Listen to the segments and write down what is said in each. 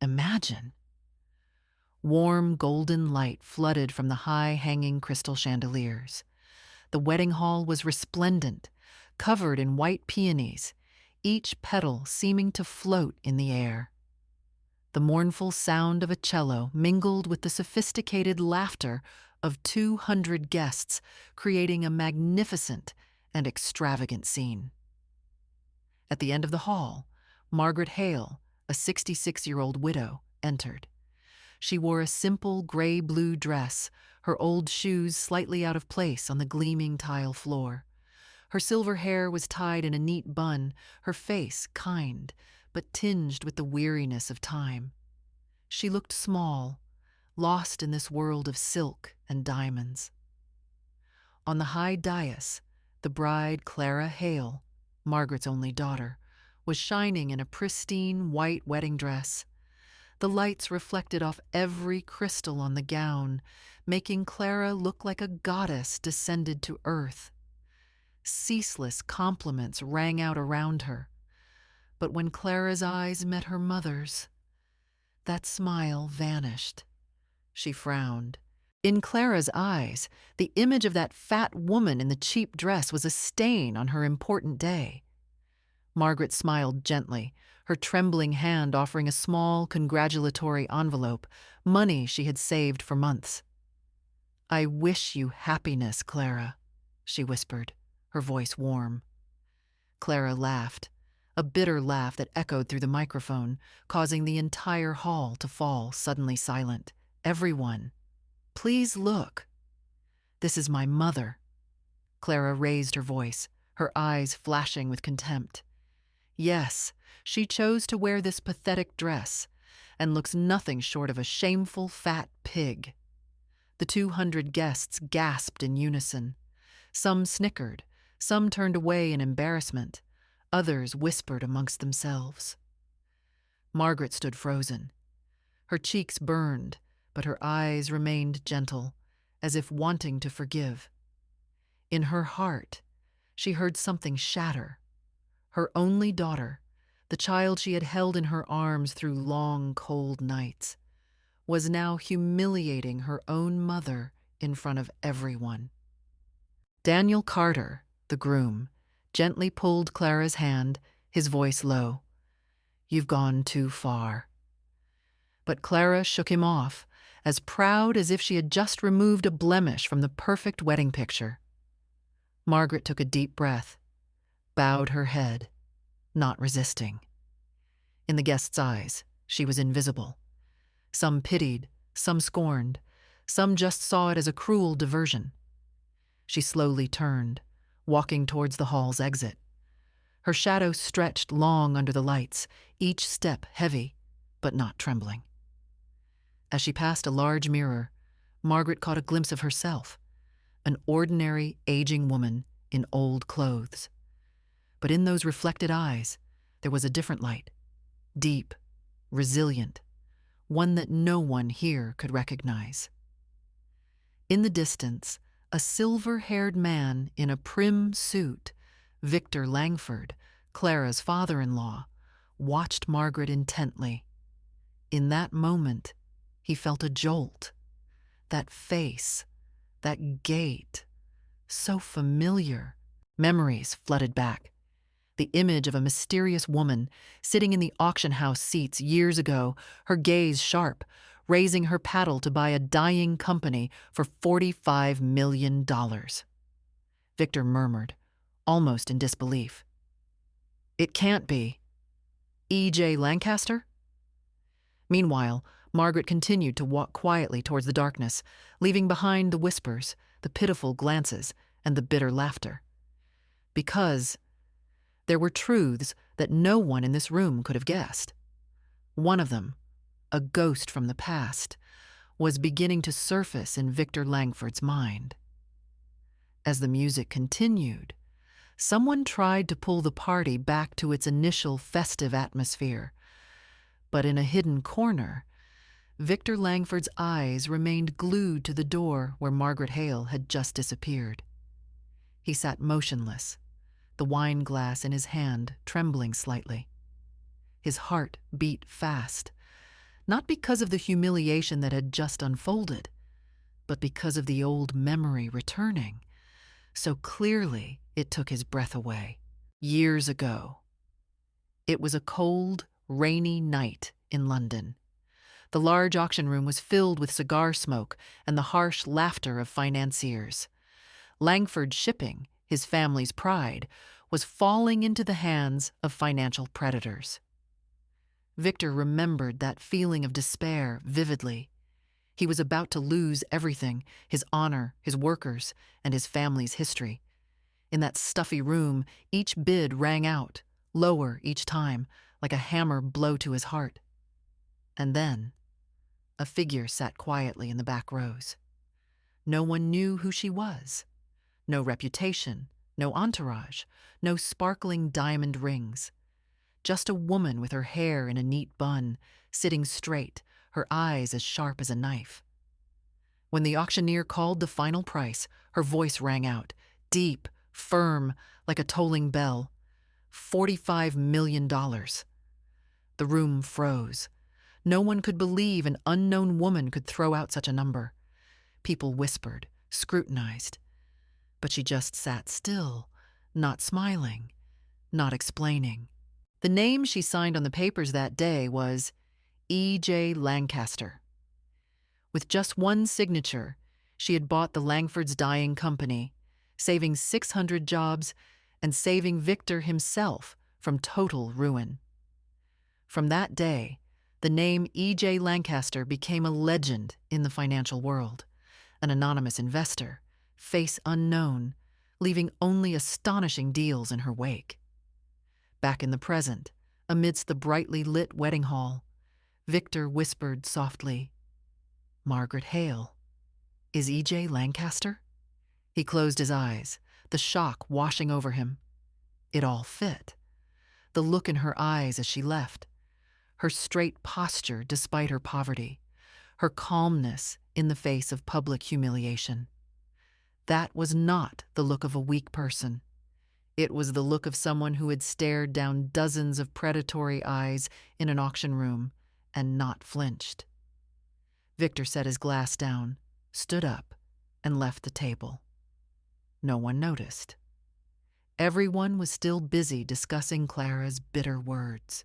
imagine. Warm golden light flooded from the high-hanging crystal chandeliers. The wedding hall was resplendent, covered in white peonies, each petal seeming to float in the air. The mournful sound of a cello mingled with the sophisticated laughter of 200 guests, creating a magnificent and extravagant scene. At the end of the hall, Margaret Hale, a 66-year-old widow, entered. She wore a simple gray-blue dress, her old shoes slightly out of place on the gleaming tile floor. Her silver hair was tied in a neat bun, her face kind, but tinged with the weariness of time. She looked small, lost in this world of silk and diamonds. On the high dais, the bride Clara Hale, Margaret's only daughter, was shining in a pristine white wedding dress. The lights reflected off every crystal on the gown, making Clara look like a goddess descended to earth. Ceaseless compliments rang out around her. But when Clara's eyes met her mother's, that smile vanished. She frowned. In Clara's eyes, the image of that fat woman in the cheap dress was a stain on her important day. Margaret smiled gently, her trembling hand offering a small congratulatory envelope, money she had saved for months. "I wish you happiness, Clara," she whispered, her voice warm. Clara laughed, a bitter laugh that echoed through the microphone, causing the entire hall to fall suddenly silent. "Everyone, please look. This is my mother." Clara raised her voice, her eyes flashing with contempt. "Yes, she chose to wear this pathetic dress, and looks nothing short of a shameful fat pig." The 200 guests gasped in unison. Some snickered, some turned away in embarrassment, others whispered amongst themselves. Margaret stood frozen. Her cheeks burned, but her eyes remained gentle, as if wanting to forgive. In her heart, she heard something shatter. Her only daughter, the child she had held in her arms through long, cold nights, was now humiliating her own mother in front of everyone. Daniel Carter, the groom, gently pulled Clara's hand, his voice low. "You've gone too far." But Clara shook him off, as proud as if she had just removed a blemish from the perfect wedding picture. Margaret took a deep breath, bowed her head, not resisting. In the guests' eyes, she was invisible. Some pitied, some scorned, some just saw it as a cruel diversion. She slowly turned, walking towards the hall's exit. Her shadow stretched long under the lights, each step heavy, but not trembling. As she passed a large mirror, Margaret caught a glimpse of herself, an ordinary, aging woman in old clothes. But in those reflected eyes, there was a different light, deep, resilient, one that no one here could recognize. In the distance, a silver-haired man in a prim suit, Victor Langford, Clara's father-in-law, watched Margaret intently. In that moment, he felt a jolt. That face, that gait, so familiar. Memories flooded back. The image of a mysterious woman sitting in the auction house seats years ago, her gaze sharp, raising her paddle to buy a dying company for $45 million. Victor murmured, almost in disbelief. "It can't be. E.J. Lancaster?" Meanwhile, Margaret continued to walk quietly towards the darkness, leaving behind the whispers, the pitiful glances, and the bitter laughter. Because there were truths that no one in this room could have guessed. One of them, a ghost from the past, was beginning to surface in Victor Langford's mind. As the music continued, someone tried to pull the party back to its initial festive atmosphere. But in a hidden corner, Victor Langford's eyes remained glued to the door where Margaret Hale had just disappeared. He sat motionless, the wine glass in his hand trembling slightly. His heart beat fast, not because of the humiliation that had just unfolded, but because of the old memory returning so clearly it took his breath away. Years ago. It was a cold, rainy night in London. The large auction room was filled with cigar smoke and the harsh laughter of financiers. Langford Shipping, his family's pride, was falling into the hands of financial predators. Victor remembered that feeling of despair vividly. He was about to lose everything: his honor, his workers, and his family's history. In that stuffy room, each bid rang out, lower each time, like a hammer blow to his heart. And then, a figure sat quietly in the back rows. No one knew who she was. No reputation, no entourage, no sparkling diamond rings. Just a woman with her hair in a neat bun, sitting straight, her eyes as sharp as a knife. When the auctioneer called the final price, her voice rang out, deep, firm, like a tolling bell. $45 million. The room froze. No one could believe an unknown woman could throw out such a number. People whispered, scrutinized. But she just sat still, not smiling, not explaining. The name she signed on the papers that day was E.J. Lancaster. With just one signature, she had bought the Langford's dying company, saving 600 jobs and saving Victor himself from total ruin. From that day, the name E.J. Lancaster became a legend in the financial world, an anonymous investor, face unknown, leaving only astonishing deals in her wake. Back in the present, amidst the brightly lit wedding hall, Victor whispered softly, "Margaret Hale. Is E.J. Lancaster?" He closed his eyes, the shock washing over him. It all fit. The look in her eyes as she left, her straight posture despite her poverty, her calmness in the face of public humiliation. That was not the look of a weak person. It was the look of someone who had stared down dozens of predatory eyes in an auction room and not flinched. Victor set his glass down, stood up, and left the table. No one noticed. Everyone was still busy discussing Clara's bitter words.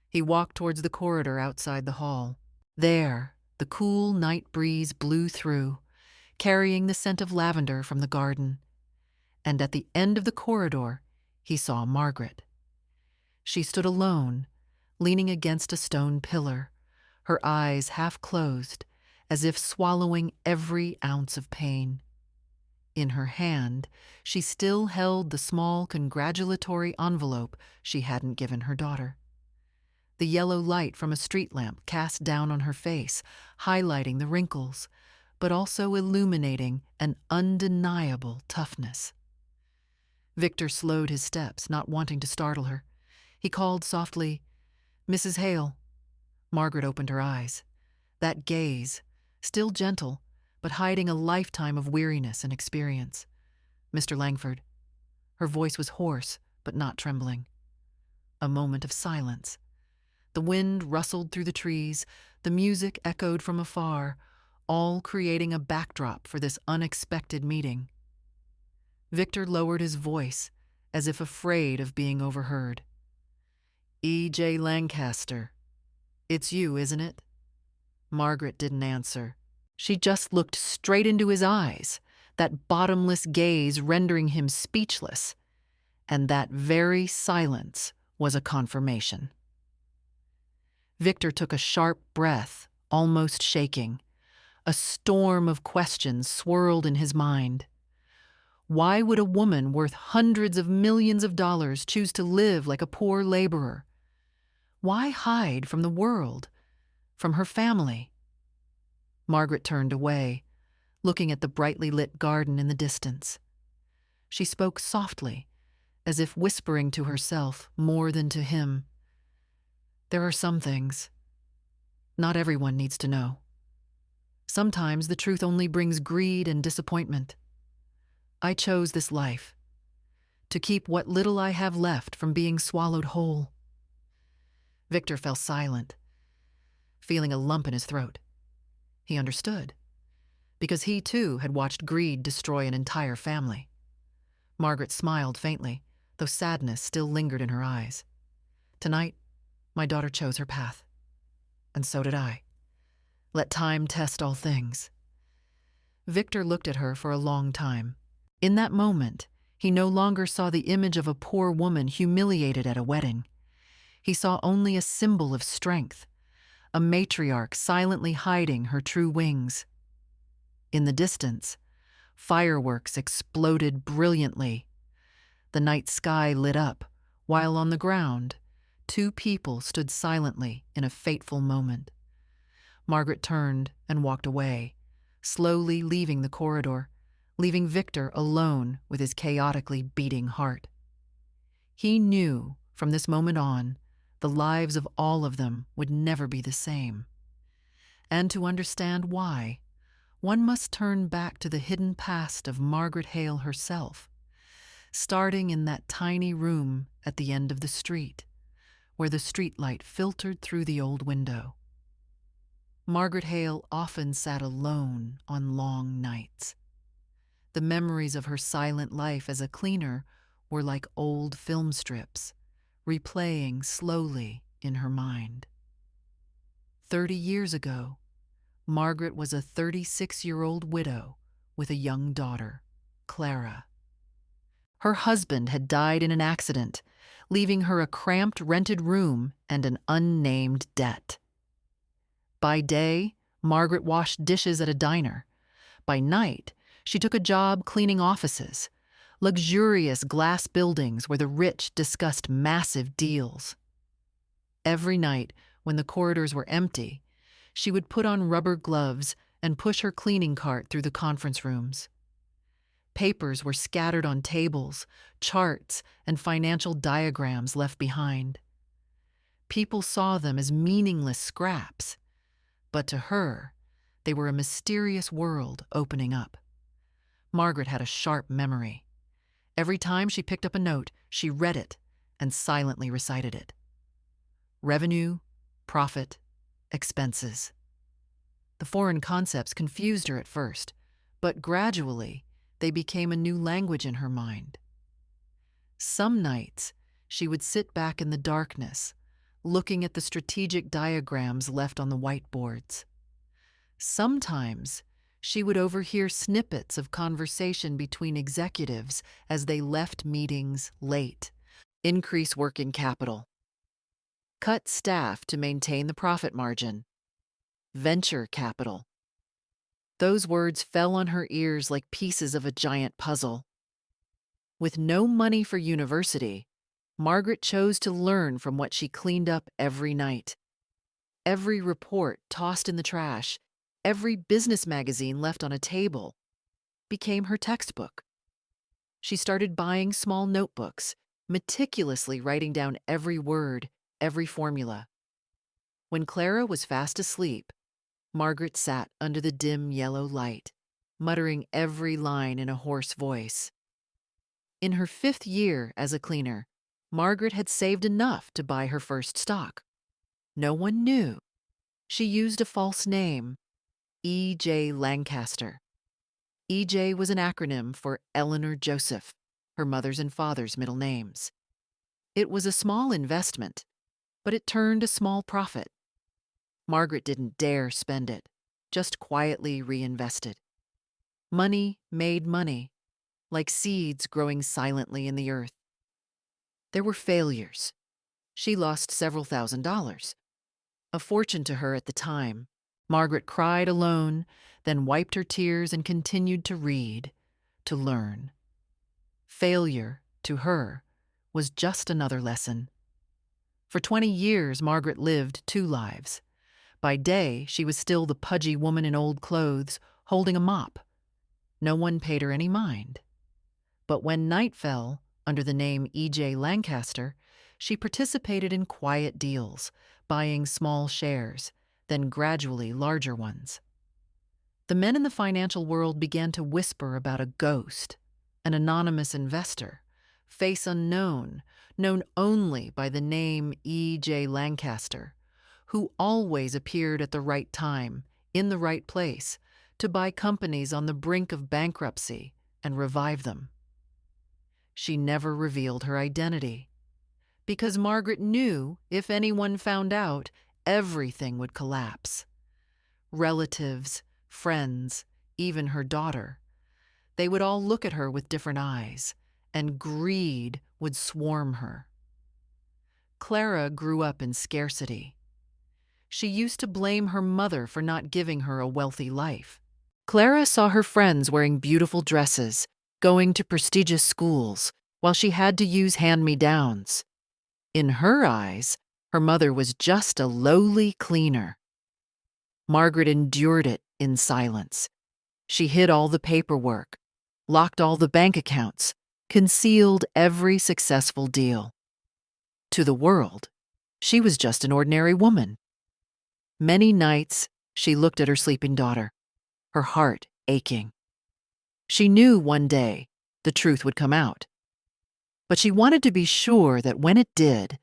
He walked towards the corridor outside the hall. There, the cool night breeze blew through, carrying the scent of lavender from the garden. And at the end of the corridor, he saw Margaret. She stood alone, leaning against a stone pillar, her eyes half closed, as if swallowing every ounce of pain. In her hand, she still held the small congratulatory envelope she hadn't given her daughter. The yellow light from a street lamp cast down on her face, highlighting the wrinkles, but also illuminating an undeniable toughness. Victor slowed his steps, not wanting to startle her. He called softly, "Mrs. Hale." Margaret opened her eyes. That gaze, still gentle, but hiding a lifetime of weariness and experience. "Mr. Langford." Her voice was hoarse, but not trembling. A moment of silence. The wind rustled through the trees, the music echoed from afar, all creating a backdrop for this unexpected meeting. Victor lowered his voice, as if afraid of being overheard. "E.J. Lancaster. It's you, isn't it?" Margaret didn't answer. She just looked straight into his eyes, that bottomless gaze rendering him speechless. And that very silence was a confirmation. Victor took a sharp breath, almost shaking. A storm of questions swirled in his mind. Why would a woman worth hundreds of millions of dollars choose to live like a poor laborer? Why hide from the world, from her family? Margaret turned away, looking at the brightly lit garden in the distance. She spoke softly, as if whispering to herself more than to him. "There are some things. Not everyone needs to know. Sometimes the truth only brings greed and disappointment. I chose this life, to keep what little I have left from being swallowed whole." Victor fell silent. feeling a lump in his throat. He understood, because he too had watched greed destroy an entire family. Margaret smiled faintly, though sadness still lingered in her eyes. Tonight, my daughter chose her path. And so did I. Let time test all things. Victor looked at her for a long time. In that moment, he no longer saw the image of a poor woman humiliated at a wedding. He saw only a symbol of strength, a matriarch silently hiding her true wings. In the distance, fireworks exploded brilliantly. The night sky lit up, while on the ground, two people stood silently in a fateful moment. Margaret turned and walked away, slowly leaving the corridor, leaving Victor alone with his chaotically beating heart. He knew, from this moment on, the lives of all of them would never be the same. And to understand why, one must turn back to the hidden past of Margaret Hale herself, starting in that tiny room at the end of the street, where the streetlight filtered through the old window. Margaret Hale often sat alone on long nights. The memories of her silent life as a cleaner were like old film strips, replaying slowly in her mind. 30 years ago, Margaret was a 36-year-old widow with a young daughter, Clara. Her husband had died in an accident, leaving her a cramped rented room and an unnamed debt. By day, Margaret washed dishes at a diner. By night, she took a job cleaning offices, luxurious glass buildings where the rich discussed massive deals. Every night, when the corridors were empty, she would put on rubber gloves and push her cleaning cart through the conference rooms. Papers were scattered on tables, charts, and financial diagrams left behind. People saw them as meaningless scraps, but to her, they were a mysterious world opening up. Margaret had a sharp memory. Every time she picked up a note, she read it and silently recited it. Revenue, profit, expenses. The foreign concepts confused her at first, but gradually they became a new language in her mind. Some nights, she would sit back in the darkness, looking at the strategic diagrams left on the whiteboards. Sometimes, she would overhear snippets of conversation between executives as they left meetings late. Increase working capital. Cut staff to maintain the profit margin. Venture capital. Those words fell on her ears like pieces of a giant puzzle. With no money for university, Margaret chose to learn from what she cleaned up every night. Every report tossed in the trash, every business magazine left on a table, became her textbook. She started buying small notebooks, meticulously writing down every word, every formula. When Clara was fast asleep, Margaret sat under the dim yellow light, muttering every line in a hoarse voice. In her 5th year as a cleaner, Margaret had saved enough to buy her first stock. No one knew. She used a false name, E.J. Lancaster. E.J. was an acronym for Eleanor Joseph, her mother's and father's middle names. It was a small investment, but it turned a small profit. Margaret didn't dare spend it, just quietly reinvested. Money made money, like seeds growing silently in the earth. There were failures. She lost several $1,000s. A fortune to her at the time. Margaret cried alone, then wiped her tears and continued to read, to learn. Failure, to her, was just another lesson. For 20 years, Margaret lived 2 lives. By day, she was still the pudgy woman in old clothes, holding a mop. No one paid her any mind. But when night fell, under the name E.J. Lancaster, she participated in quiet deals, buying small shares, then gradually larger ones. The men in the financial world began to whisper about a ghost, an anonymous investor, face unknown, known only by the name E.J. Lancaster, who always appeared at the right time, in the right place, to buy companies on the brink of bankruptcy and revive them. She never revealed her identity, because Margaret knew if anyone found out, everything would collapse. Relatives, friends, even her daughter. They would all look at her with different eyes, and greed would swarm her. Clara grew up in scarcity. She used to blame her mother for not giving her a wealthy life. Clara saw her friends wearing beautiful dresses, going to prestigious schools, while she had to use hand-me-downs. In her eyes, her mother was just a lowly cleaner. Margaret endured it in silence. She hid all the paperwork, locked all the bank accounts, concealed every successful deal. To the world, she was just an ordinary woman. Many nights, she looked at her sleeping daughter, her heart aching. She knew one day the truth would come out. But she wanted to be sure that when it did,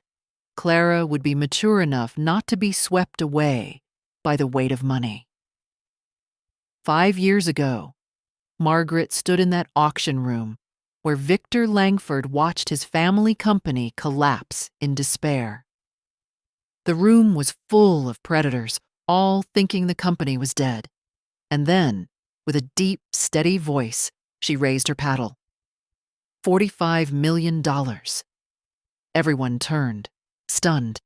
Clara would be mature enough not to be swept away by the weight of money. 5 years ago, Margaret stood in that auction room where Victor Langford watched his family company collapse in despair. The room was full of predators, all thinking the company was dead. And then, with a deep, steady voice, she raised her paddle. $45 million. Everyone turned, stunned.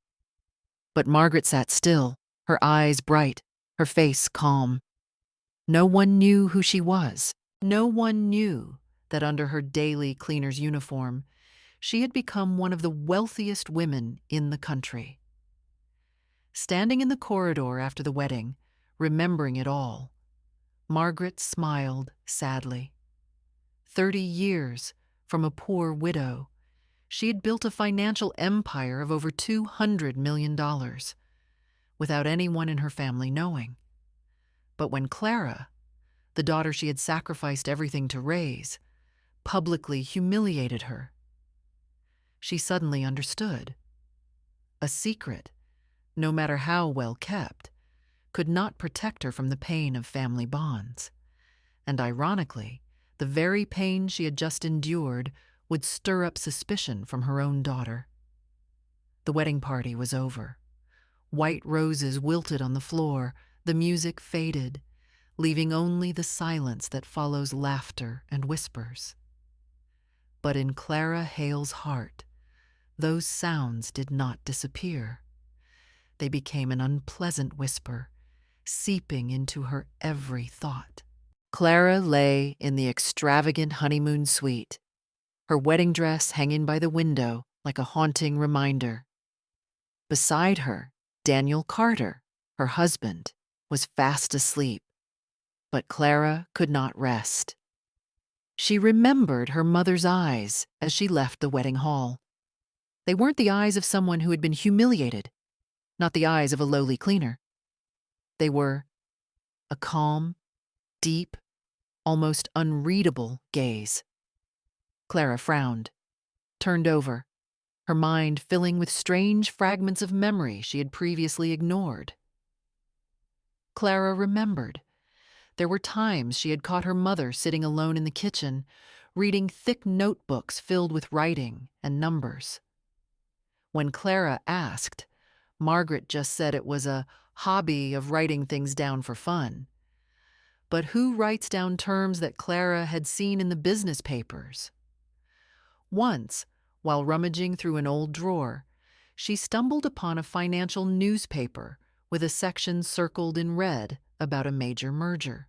But Margaret sat still, her eyes bright, her face calm. No one knew who she was. No one knew that under her daily cleaner's uniform, she had become one of the wealthiest women in the country. Standing in the corridor after the wedding, remembering it all, Margaret smiled sadly. 30 years from a poor widow, she had built a financial empire of over $200 million, without anyone in her family knowing. But when Clara, the daughter she had sacrificed everything to raise, publicly humiliated her, she suddenly understood. A secret, no matter how well kept, could not protect her from the pain of family bonds. And ironically, the very pain she had just endured would stir up suspicion from her own daughter. The wedding party was over. White roses wilted on the floor, the music faded, leaving only the silence that follows laughter and whispers. But in Clara Hale's heart, those sounds did not disappear. They became an unpleasant whisper, seeping into her every thought. Clara lay in the extravagant honeymoon suite, her wedding dress hanging by the window like a haunting reminder. Beside her, Daniel Carter, her husband, was fast asleep, but Clara could not rest. She remembered her mother's eyes as she left the wedding hall. They weren't the eyes of someone who had been humiliated, not the eyes of a lowly cleaner. They were a calm, deep, almost unreadable gaze. Clara frowned, turned over, her mind filling with strange fragments of memory she had previously ignored. Clara remembered. There were times she had caught her mother sitting alone in the kitchen, reading thick notebooks filled with writing and numbers. When Clara asked, Margaret just said it was a hobby of writing things down for fun. But who writes down terms that Clara had seen in the business papers? Once, while rummaging through an old drawer, she stumbled upon a financial newspaper with a section circled in red about a major merger.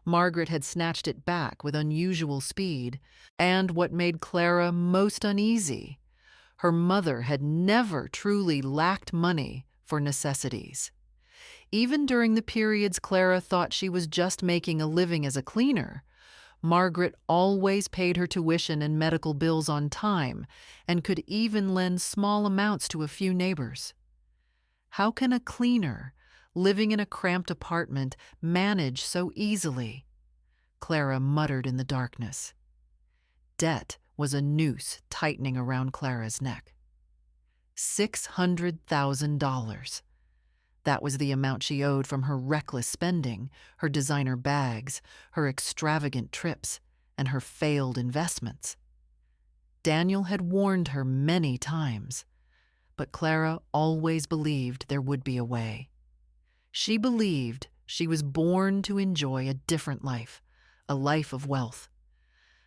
Margaret had snatched it back with unusual speed, and what made Clara most uneasy, her mother had never truly lacked money for necessities. Even during the periods Clara thought she was just making a living as a cleaner, Margaret always paid her tuition and medical bills on time and could even lend small amounts to a few neighbors. How can a cleaner, living in a cramped apartment, manage so easily? Clara muttered in the darkness. Debt was a noose tightening around Clara's neck. $600,000. That was the amount she owed from her reckless spending, her designer bags, her extravagant trips, and her failed investments. Daniel had warned her many times, but Clara always believed there would be a way. She believed she was born to enjoy a different life, a life of wealth.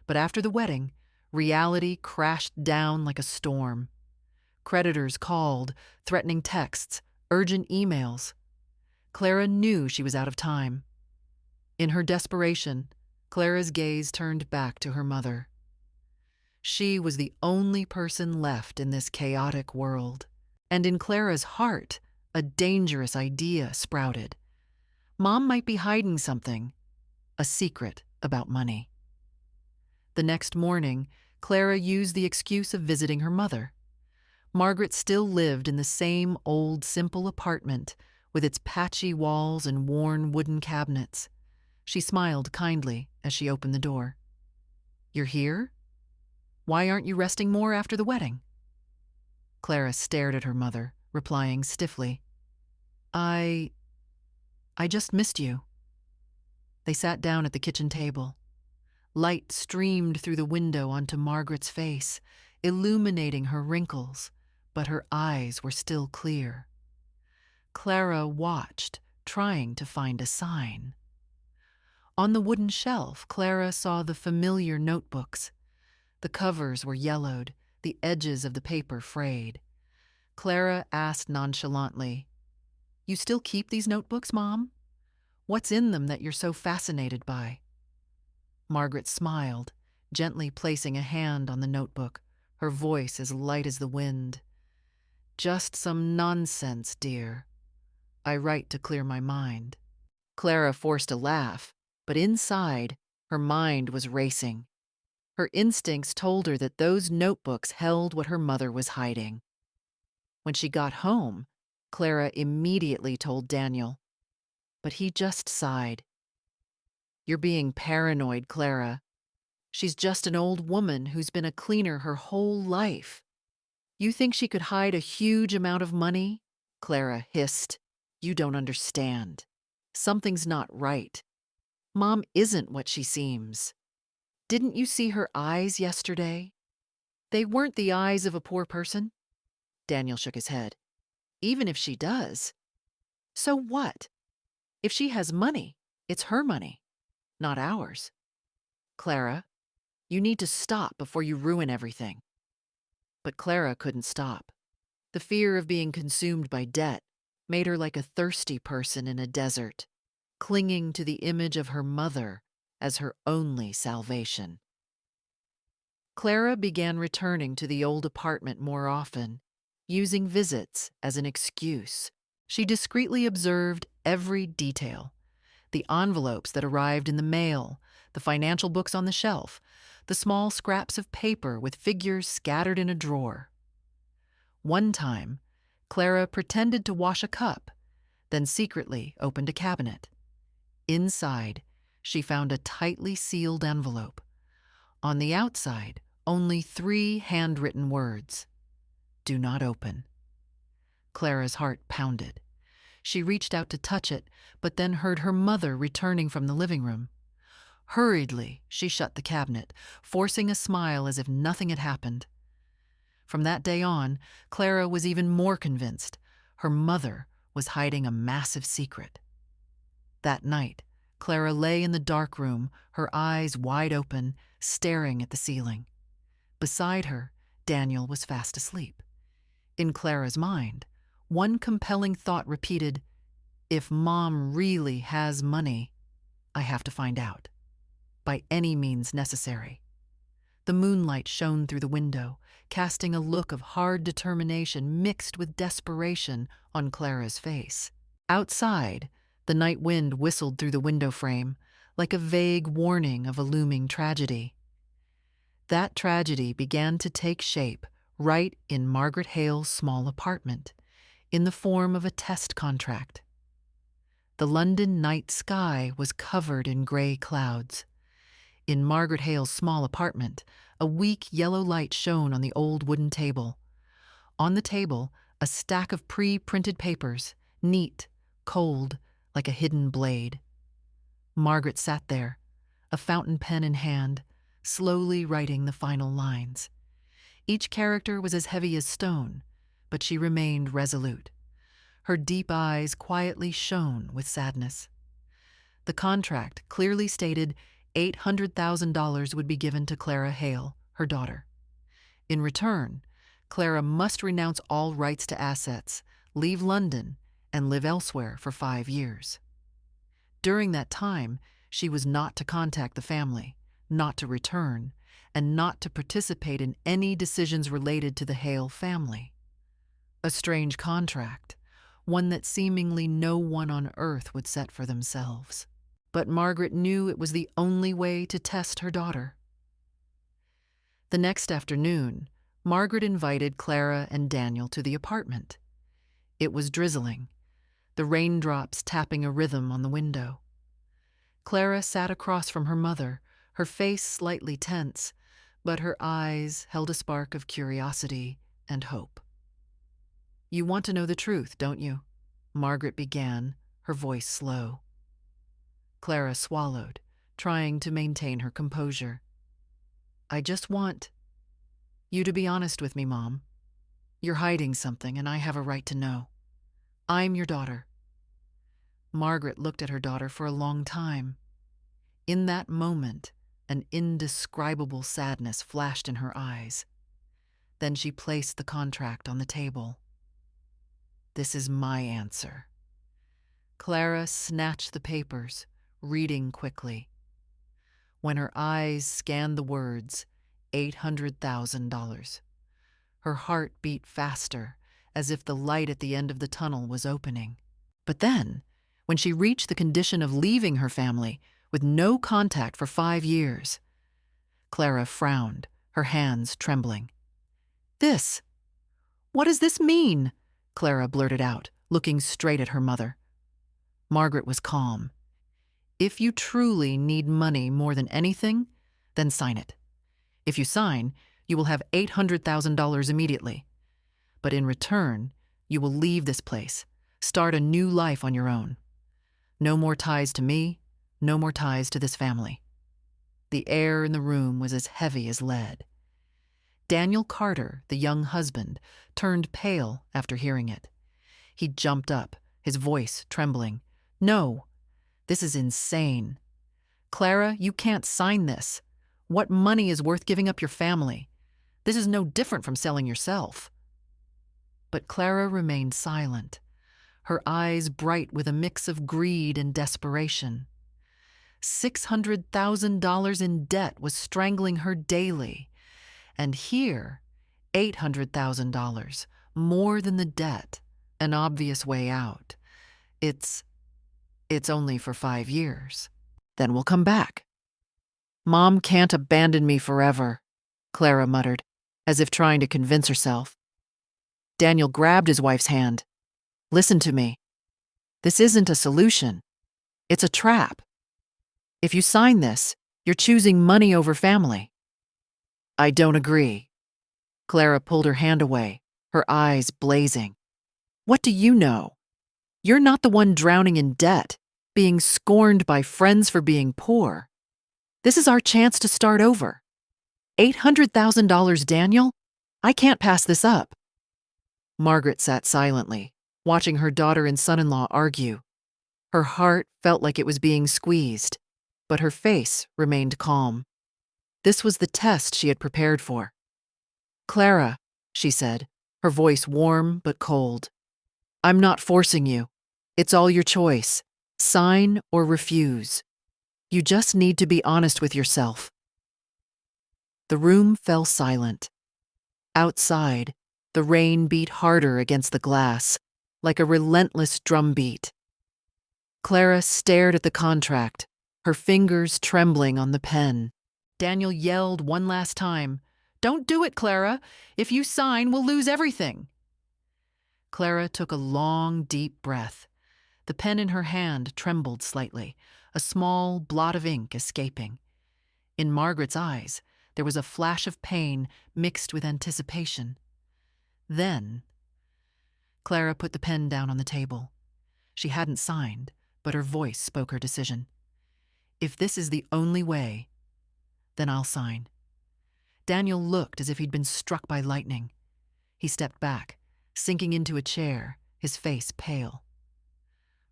But after the wedding, reality crashed down like a storm. Creditors called, threatening texts, urgent emails. Clara knew she was out of time. In her desperation, Clara's gaze turned back to her mother. She was the only person left in this chaotic world. And in Clara's heart, a dangerous idea sprouted. Mom might be hiding something, a secret about money. The next morning, Clara used the excuse of visiting her mother. Margaret still lived in the same old, simple apartment with its patchy walls and worn wooden cabinets. She smiled kindly as she opened the door. "You're here? Why aren't you resting more after the wedding?" Clara stared at her mother, replying stiffly, I just missed you." They sat down at the kitchen table. Light streamed through the window onto Margaret's face, illuminating her wrinkles, but her eyes were still clear. Clara watched, trying to find a sign. On the wooden shelf, Clara saw the familiar notebooks. The covers were yellowed, the edges of the paper frayed. Clara asked nonchalantly, "You still keep these notebooks, Mom? What's in them that you're so fascinated by?" Margaret smiled, gently placing a hand on the notebook, her voice as light as the wind. "Just some nonsense, dear. I write to clear my mind." Clara forced a laugh, but inside, her mind was racing. Her instincts told her that those notebooks held what her mother was hiding. When she got home, Clara immediately told Daniel, but he just sighed. "You're being paranoid, Clara. She's just an old woman who's been a cleaner her whole life. You think she could hide a huge amount of money?" Clara hissed. "You don't understand. Something's not right. Mom isn't what she seems. Didn't you see her eyes yesterday? They weren't the eyes of a poor person." Daniel shook his head. "Even if she does, so what? If she has money, it's her money, not ours. Clara, you need to stop before you ruin everything." But Clara couldn't stop. The fear of being consumed by debt made her like a thirsty person in a desert, clinging to the image of her mother as her only salvation. Clara began returning to the old apartment more often, using visits as an excuse. She discreetly observed every detail: the envelopes that arrived in the mail, the financial books on the shelf, the small scraps of paper with figures scattered in a drawer. One time, Clara pretended to wash a cup, then secretly opened a cabinet. Inside, she found a tightly sealed envelope. On the outside, only 3 handwritten words: "Do not open." Clara's heart pounded. She reached out to touch it, but then heard her mother returning from the living room. Hurriedly, she shut the cabinet, forcing a smile as if nothing had happened. From that day on, Clara was even more convinced her mother was hiding a massive secret. That night, Clara lay in the dark room, her eyes wide open, staring at the ceiling. Beside her, Daniel was fast asleep. In Clara's mind, one compelling thought repeated, "If Mom really has money, I have to find out, by any means necessary." The moonlight shone through the window, casting a look of hard determination mixed with desperation on Clara's face. Outside, the night wind whistled through the window frame, like a vague warning of a looming tragedy. That tragedy began to take shape right in Margaret Hale's small apartment, in the form of a test contract. The London night sky was covered in gray clouds. In Margaret Hale's small apartment, a weak yellow light shone on the old wooden table. On the table, a stack of pre-printed papers, neat, cold, like a hidden blade. Margaret sat there, a fountain pen in hand, slowly writing the final lines. Each character was as heavy as stone, but she remained resolute. Her deep eyes quietly shone with sadness. The contract clearly stated $800,000 would be given to Clara Hale, her daughter. In return, Clara must renounce all rights to assets, leave London, and live elsewhere for 5 years. During that time, she was not to contact the family, not to return, and not to participate in any decisions related to the Hale family. A strange contract, one that seemingly no one on earth would set for themselves. But Margaret knew it was the only way to test her daughter. The next afternoon, Margaret invited Clara and Daniel to the apartment. It was drizzling, the raindrops tapping a rhythm on the window. Clara sat across from her mother, her face slightly tense, but her eyes held a spark of curiosity and hope. "You want to know the truth, don't you?" Margaret began, her voice slow. Clara swallowed, trying to maintain her composure. "I just want you to be honest with me, Mom. You're hiding something, and I have a right to know. I'm your daughter." Margaret looked at her daughter for a long time. In that moment, an indescribable sadness flashed in her eyes. Then she placed the contract on the table. "This is my answer." Clara snatched the papers, reading quickly. When her eyes scanned the words, $800,000, her heart beat faster, as if the light at the end of the tunnel was opening. But then, when she reached the condition of leaving her family with no contact for 5 years, Clara frowned, her hands trembling. What does this mean?" Clara blurted out, looking straight at her mother. Margaret was calm. "If you truly need money more than anything, then sign it. If you sign, you will have $800,000 immediately. But in return, you will leave this place, start a new life on your own. No more ties to me, no more ties to this family." The air in the room was as heavy as lead. Daniel Carter, the young husband, turned pale after hearing it. He jumped up, his voice trembling. "No, this is insane. Clara, you can't sign this. What money is worth giving up your family? This is no different from selling yourself." But Clara remained silent, her eyes bright with a mix of greed and desperation. $600,000 in debt was strangling her daily. And here, $800,000, more than the debt, an obvious way out. It's only for 5 years. Then we'll come back. "Mom can't abandon me forever," Clara muttered, as if trying to convince herself. Daniel grabbed his wife's hand. "Listen to me. This isn't a solution. It's a trap. If you sign this, you're choosing money over family." "I don't agree." Clara pulled her hand away, her eyes blazing. "What do you know? You're not the one drowning in debt, being scorned by friends for being poor. This is our chance to start over. $800,000, Daniel? I can't pass this up." Margaret sat silently, watching her daughter and son-in-law argue. Her heart felt like it was being squeezed, but her face remained calm. This was the test she had prepared for. "Clara," she said, her voice warm but cold, "I'm not forcing you. It's all your choice. Sign or refuse. You just need to be honest with yourself." The room fell silent. Outside, the rain beat harder against the glass, like a relentless drumbeat. Clara stared at the contract, her fingers trembling on the pen. Daniel yelled one last time, "Don't do it, Clara! If you sign, we'll lose everything." Clara took a long, deep breath. The pen in her hand trembled slightly, a small blot of ink escaping. In Margaret's eyes, there was a flash of pain mixed with anticipation. Then, Clara put the pen down on the table. She hadn't signed, but her voice spoke her decision. If this is the only way, then I'll sign. Daniel looked as if he'd been struck by lightning. He stepped back, sinking into a chair, his face pale.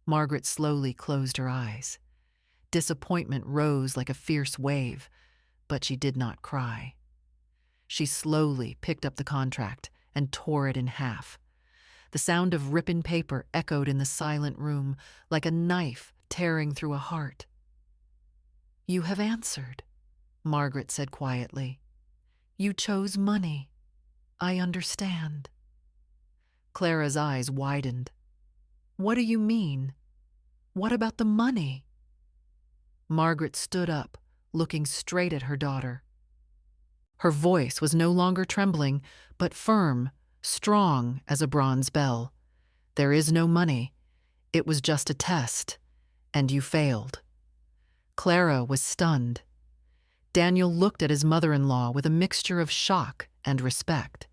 Margaret slowly closed her eyes. Disappointment rose like a fierce wave, but she did not cry. She slowly picked up the contract and tore it in half. The sound of ripping paper echoed in the silent room like a knife tearing through a heart. "You have answered," Margaret said quietly. "You chose money. I understand." Clara's eyes widened. "What do you mean? What about the money?" Margaret stood up, looking straight at her daughter. Her voice was no longer trembling, but firm, strong as a bronze bell. "There is no money. It was just a test, and you failed." Clara was stunned. Daniel looked at his mother-in-law with a mixture of shock and respect.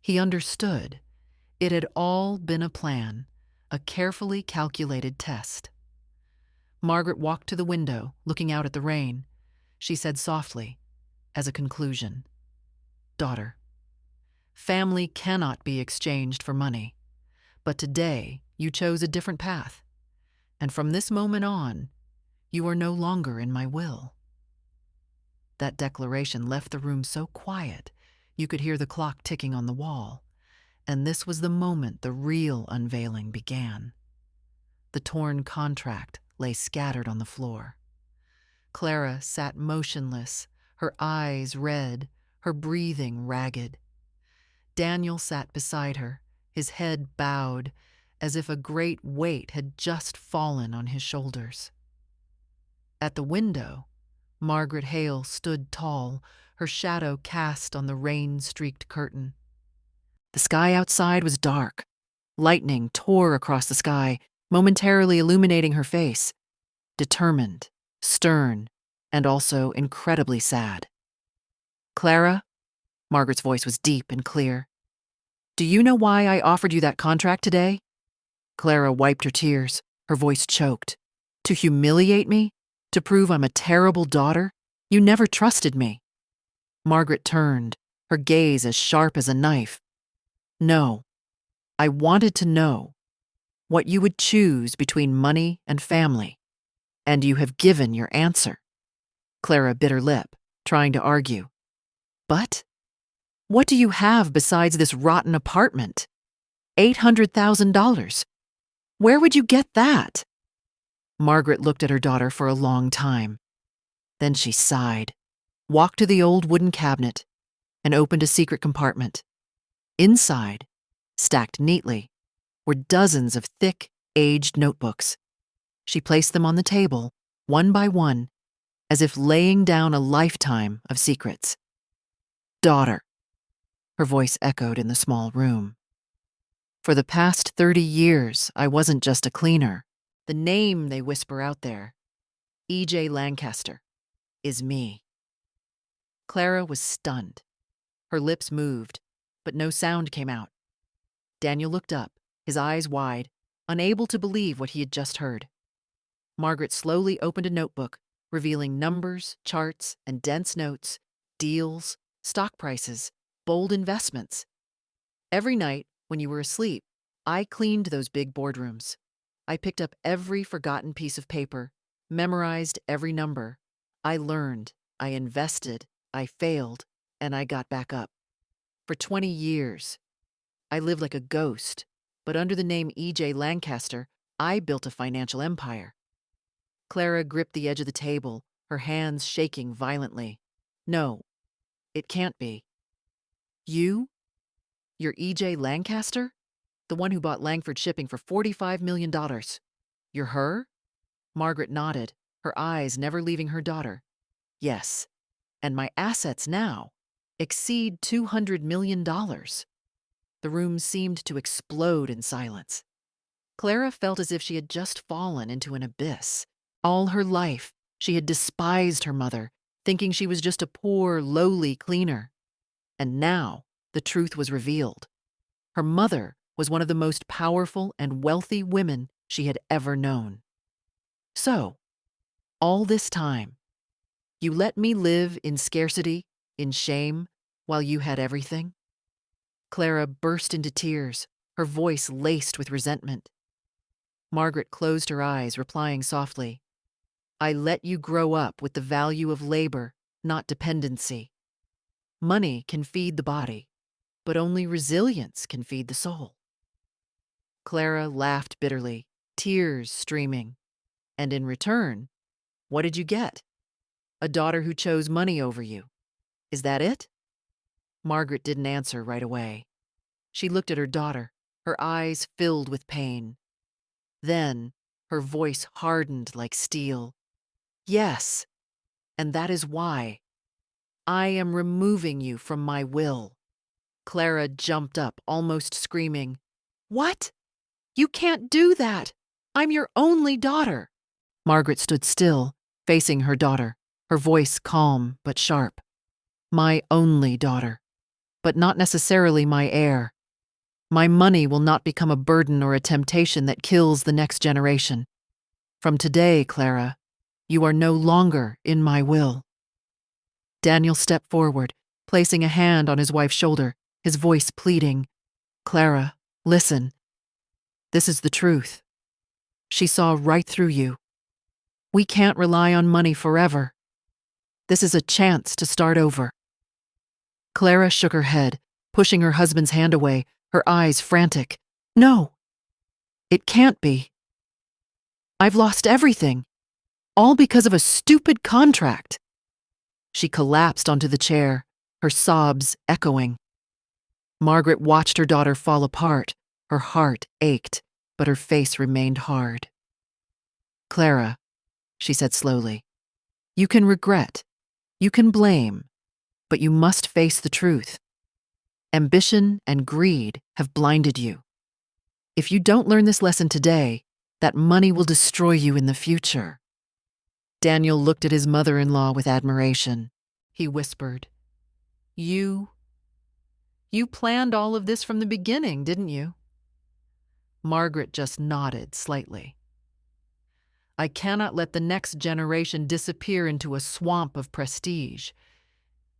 He understood. It had all been a plan, a carefully calculated test. Margaret walked to the window, looking out at the rain. She said softly, as a conclusion, "Daughter, family cannot be exchanged for money, but today you chose a different path, and from this moment on, you are no longer in my will." That declaration left the room so quiet you could hear the clock ticking on the wall, and this was the moment the real unveiling began. The torn contract lay scattered on the floor. Clara sat motionless, her eyes red, her breathing ragged. Daniel sat beside her, his head bowed, as if a great weight had just fallen on his shoulders. At the window, Margaret Hale stood tall, her shadow cast on the rain-streaked curtain. The sky outside was dark. Lightning tore across the sky, momentarily illuminating her face, determined, stern, and also incredibly sad. "Clara," Margaret's voice was deep and clear, "do you know why I offered you that contract today?" Clara wiped her tears, her voice choked. "To humiliate me? To prove I'm a terrible daughter? You never trusted me." Margaret turned, her gaze as sharp as a knife. "No, I wanted to know what you would choose between money and family, and you have given your answer." Clara bit her lip, trying to argue. "But what do you have besides this rotten apartment? $800,000. Where would you get that?" Margaret looked at her daughter for a long time. Then she sighed, walked to the old wooden cabinet, and opened a secret compartment. Inside, stacked neatly, were dozens of thick, aged notebooks. She placed them on the table, one by one, as if laying down a lifetime of secrets. "Daughter," her voice echoed in the small room. "For the past 30 years, I wasn't just a cleaner. The name they whisper out there, E.J. Lancaster, is me." Clara was stunned. Her lips moved, but no sound came out. Daniel looked up, his eyes wide, unable to believe what he had just heard. Margaret slowly opened a notebook, revealing numbers, charts, and dense notes, deals, stock prices, bold investments. "Every night, when you were asleep, I cleaned those big boardrooms. I picked up every forgotten piece of paper, memorized every number. I learned, I invested, I failed, and I got back up. For 20 years, I lived like a ghost, but under the name E.J. Lancaster, I built a financial empire." Clara gripped the edge of the table, her hands shaking violently. "No, it can't be. You? You're E.J. Lancaster? The one who bought Langford Shipping for $45 million. You're her?" Margaret nodded, her eyes never leaving her daughter. "Yes, and my assets now exceed $200 million. The room seemed to explode in silence. Clara felt as if she had just fallen into an abyss. All her life, she had despised her mother, thinking she was just a poor, lowly cleaner. And now the truth was revealed. Her mother was one of the most powerful and wealthy women she had ever known. So, all this time, you let me live in scarcity, in shame, while you had everything? Clara burst into tears, her voice laced with resentment. Margaret closed her eyes, replying softly, I let you grow up with the value of labor, not dependency. Money can feed the body, but only resilience can feed the soul. Clara laughed bitterly, tears streaming. And in return, what did you get? A daughter who chose money over you. Is that it? Margaret didn't answer right away. She looked at her daughter, her eyes filled with pain. Then, her voice hardened like steel. Yes, and that is why. I am removing you from my will. Clara jumped up, almost screaming. What? You can't do that. I'm your only daughter. Margaret stood still, facing her daughter, her voice calm but sharp. My only daughter, but not necessarily my heir. My money will not become a burden or a temptation that kills the next generation. From today, Clara, you are no longer in my will. Daniel stepped forward, placing a hand on his wife's shoulder, his voice pleading, Clara, listen. This is the truth. She saw right through you. We can't rely on money forever. This is a chance to start over. Clara shook her head, pushing her husband's hand away, her eyes frantic. No, it can't be. I've lost everything, all because of a stupid contract. She collapsed onto the chair, her sobs echoing. Margaret watched her daughter fall apart. Her heart ached, but her face remained hard. Clara, she said slowly, you can regret, you can blame, but you must face the truth. Ambition and greed have blinded you. If you don't learn this lesson today, that money will destroy you in the future. Daniel looked at his mother-in-law with admiration. He whispered, You planned all of this from the beginning, didn't you? Margaret just nodded slightly. I cannot let the next generation disappear into a swamp of prestige.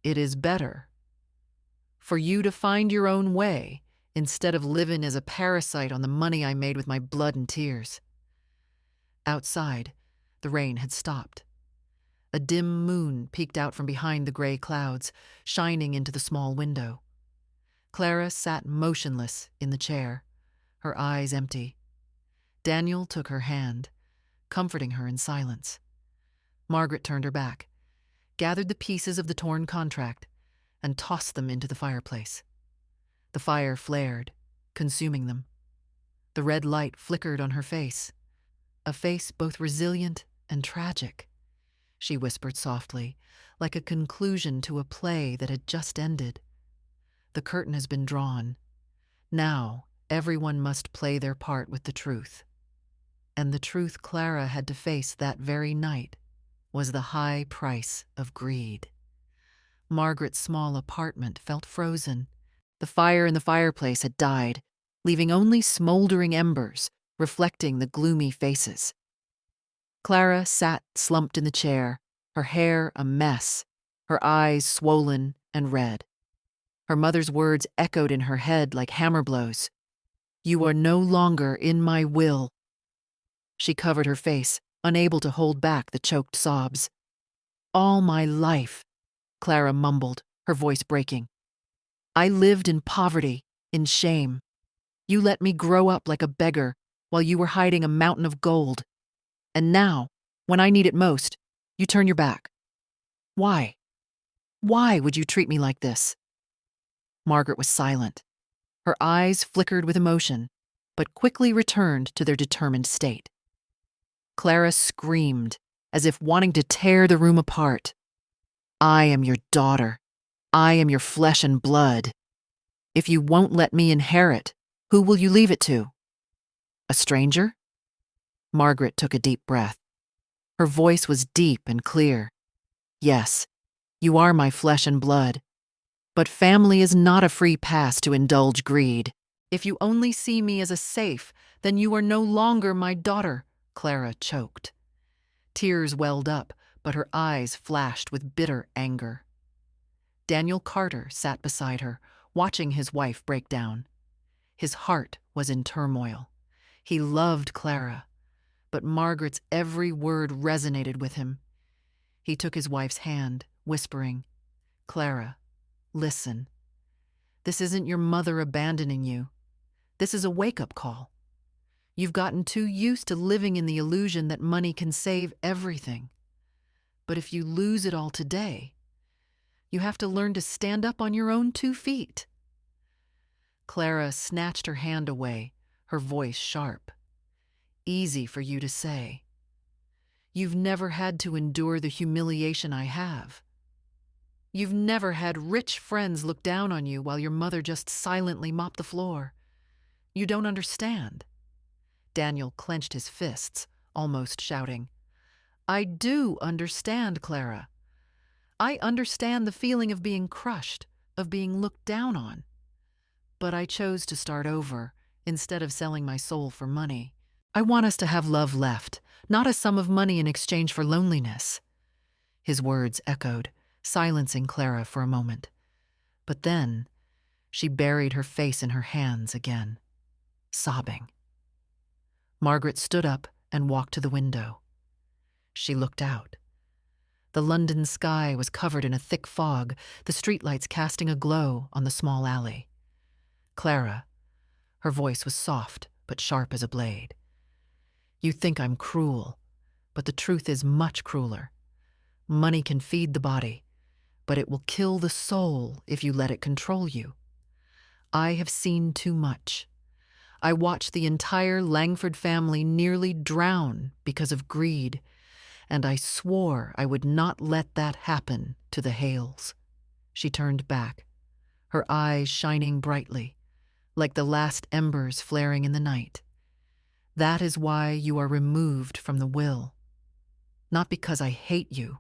It is better for you to find your own way instead of living as a parasite on the money I made with my blood and tears. Outside, the rain had stopped. A dim moon peeked out from behind the gray clouds, shining into the small window. Clara sat motionless in the chair, her eyes empty. Daniel took her hand, comforting her in silence. Margaret turned her back, gathered the pieces of the torn contract, and tossed them into the fireplace. The fire flared, consuming them. The red light flickered on her face, a face both resilient and tragic. She whispered softly, like a conclusion to a play that had just ended. The curtain has been drawn. Now, everyone must play their part with the truth. And the truth Clara had to face that very night was the high price of greed. Margaret's small apartment felt frozen. The fire in the fireplace had died, leaving only smoldering embers reflecting the gloomy faces. Clara sat slumped in the chair, her hair a mess, her eyes swollen and red. Her mother's words echoed in her head like hammer blows. You are no longer in my will. She covered her face, unable to hold back the choked sobs. All my life, Clara mumbled, her voice breaking. I lived in poverty, in shame. You let me grow up like a beggar while you were hiding a mountain of gold. And now, when I need it most, you turn your back. Why? Why would you treat me like this? Margaret was silent. Her eyes flickered with emotion, but quickly returned to their determined state. Clara screamed, as if wanting to tear the room apart. I am your daughter. I am your flesh and blood. If you won't let me inherit, who will you leave it to? A stranger? Margaret took a deep breath. Her voice was deep and clear. Yes, you are my flesh and blood. But family is not a free pass to indulge greed. If you only see me as a safe, Then you are no longer my daughter, Clara choked. Tears welled up, but her eyes flashed with bitter anger. Daniel Carter sat beside her, watching his wife break down. His heart was in turmoil. He loved Clara, but Margaret's every word resonated with him. He took his wife's hand, whispering, "Clara, listen. This isn't your mother abandoning you. This is a wake-up call. You've gotten too used to living in the illusion that money can save everything. But if you lose it all today, you have to learn to stand up on your own 2 feet." Clara snatched her hand away, her voice sharp. "Easy for you to say. You've never had to endure the humiliation I have. You've never had rich friends look down on you while your mother just silently mopped the floor. You don't understand." Daniel clenched his fists, almost shouting. "I do understand, Clara. I understand the feeling of being crushed, of being looked down on. But I chose to start over, instead of selling my soul for money. I want us to have love left, not a sum of money in exchange for loneliness." His words echoed, silencing Clara for a moment. But then, she buried her face in her hands again, sobbing. Margaret stood up and walked to the window. She looked out. The London sky was covered in a thick fog, the streetlights casting a glow on the small alley. "Clara," her voice was soft but sharp as a blade. "You think I'm cruel, but the truth is much crueler. Money can feed the body, but it will kill the soul if you let it control you. I have seen too much. I watched the entire Langford family nearly drown because of greed, and I swore I would not let that happen to the Hales." She turned back, her eyes shining brightly, like the last embers flaring in the night. "That is why you are removed from the will. Not because I hate you,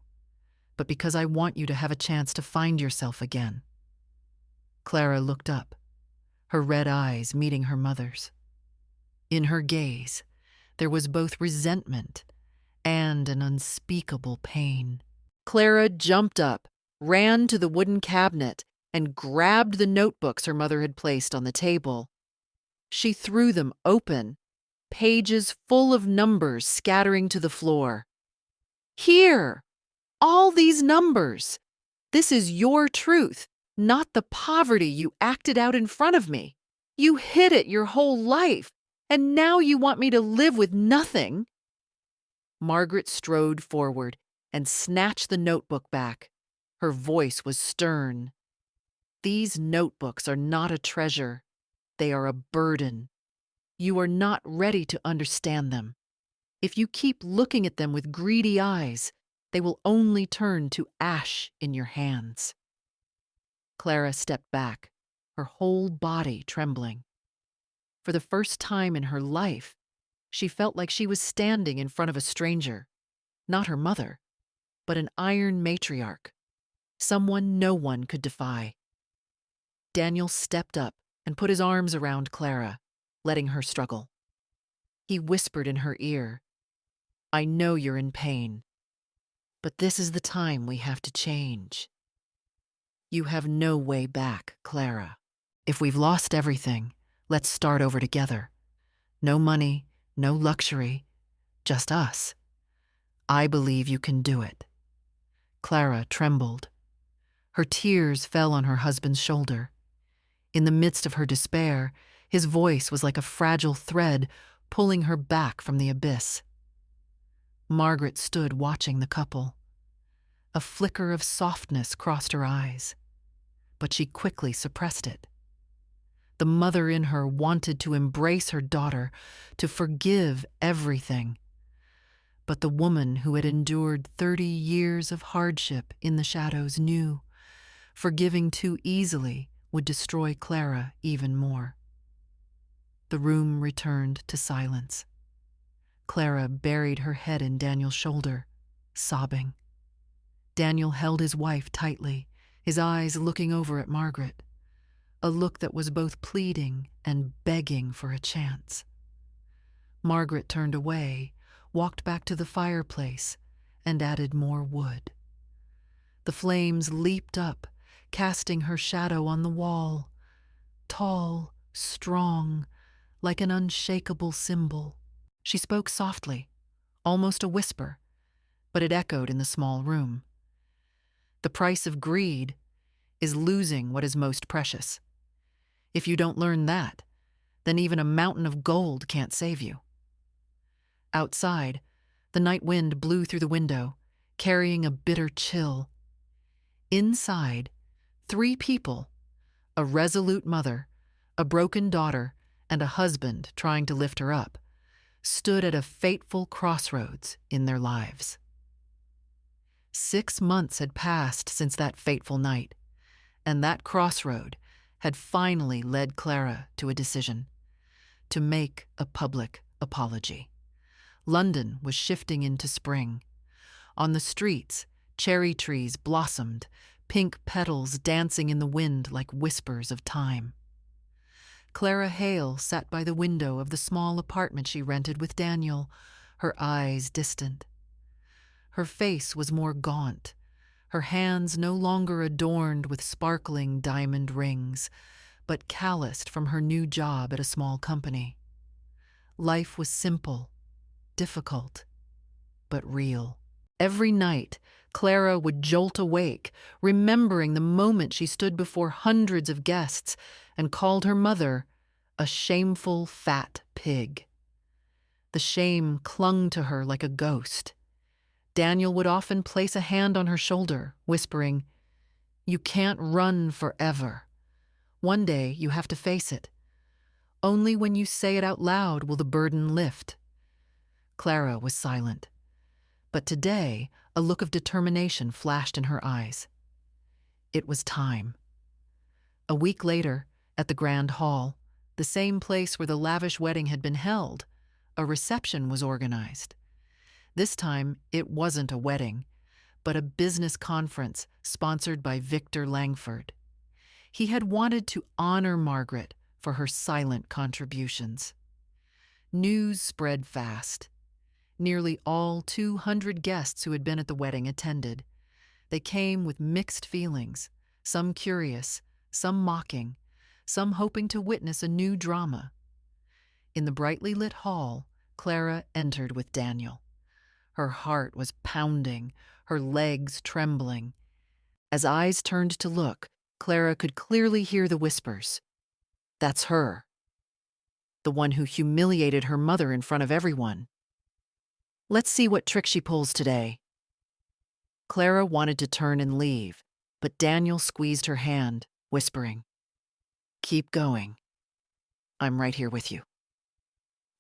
but because I want you to have a chance to find yourself again." Clara looked up, her red eyes meeting her mother's. In her gaze, there was both resentment and an unspeakable pain. Clara jumped up, ran to the wooden cabinet, and grabbed the notebooks her mother had placed on the table. She threw them open, pages full of numbers scattering to the floor. "Here! All these numbers! This is your truth, not the poverty you acted out in front of me. You hid it your whole life, and now you want me to live with nothing." Margaret strode forward and snatched the notebook back. Her voice was stern. "These notebooks are not a treasure. They are a burden. You are not ready to understand them. If you keep looking at them with greedy eyes, they will only turn to ash in your hands." Clara stepped back, her whole body trembling. For the first time in her life, she felt like she was standing in front of a stranger, not her mother, but an iron matriarch, someone no one could defy. Daniel stepped up and put his arms around Clara, letting her struggle. He whispered in her ear, "I know you're in pain, but this is the time we have to change. You have no way back, Clara. If we've lost everything, let's start over together. No money, no luxury, just us. I believe you can do it." Clara trembled. Her tears fell on her husband's shoulder. In the midst of her despair, his voice was like a fragile thread pulling her back from the abyss. Margaret stood watching the couple. A flicker of softness crossed her eyes, but she quickly suppressed it. The mother in her wanted to embrace her daughter, to forgive everything. But the woman who had endured 30 years of hardship in the shadows knew forgiving too easily would destroy Clara even more. The room returned to silence. Clara buried her head in Daniel's shoulder, sobbing. Daniel held his wife tightly, his eyes looking over at Margaret, a look that was both pleading and begging for a chance. Margaret turned away, walked back to the fireplace, and added more wood. The flames leaped up, casting her shadow on the wall, tall, strong, like an unshakable symbol. She spoke softly, almost a whisper, but it echoed in the small room. The price of greed is losing what is most precious. If you don't learn that, then even a mountain of gold can't save you. Outside, the night wind blew through the window, carrying a bitter chill. Inside, 3 people, a resolute mother, a broken daughter, and a husband trying to lift her up, stood at a fateful crossroads in their lives. 6 months had passed since that fateful night, and that crossroad had finally led Clara to a decision: to make a public apology. London was shifting into spring. On the streets, cherry trees blossomed, pink petals dancing in the wind like whispers of time. Clara Hale sat by the window of the small apartment she rented with Daniel, her eyes distant. Her face was more gaunt, her hands no longer adorned with sparkling diamond rings, but calloused from her new job at a small company. Life was simple, difficult, but real. Every night, Clara would jolt awake, remembering the moment she stood before hundreds of guests and called her mother a shameful fat pig. The shame clung to her like a ghost. Daniel would often place a hand on her shoulder, whispering, "You can't run forever. One day you have to face it. Only when you say it out loud will the burden lift." Clara was silent. But today, a look of determination flashed in her eyes. It was time. A week later, at the Grand Hall, the same place where the lavish wedding had been held, a reception was organized. This time, it wasn't a wedding, but a business conference sponsored by Victor Langford. He had wanted to honor Margaret for her silent contributions. News spread fast. Nearly all 200 guests who had been at the wedding attended. They came with mixed feelings, some curious, some mocking, some hoping to witness a new drama. In the brightly lit hall, Clara entered with Daniel. Her heart was pounding, her legs trembling. As eyes turned to look, Clara could clearly hear the whispers. That's her. The one who humiliated her mother in front of everyone. Let's see what trick she pulls today. Clara wanted to turn and leave, but Daniel squeezed her hand, whispering, "Keep going. I'm right here with you."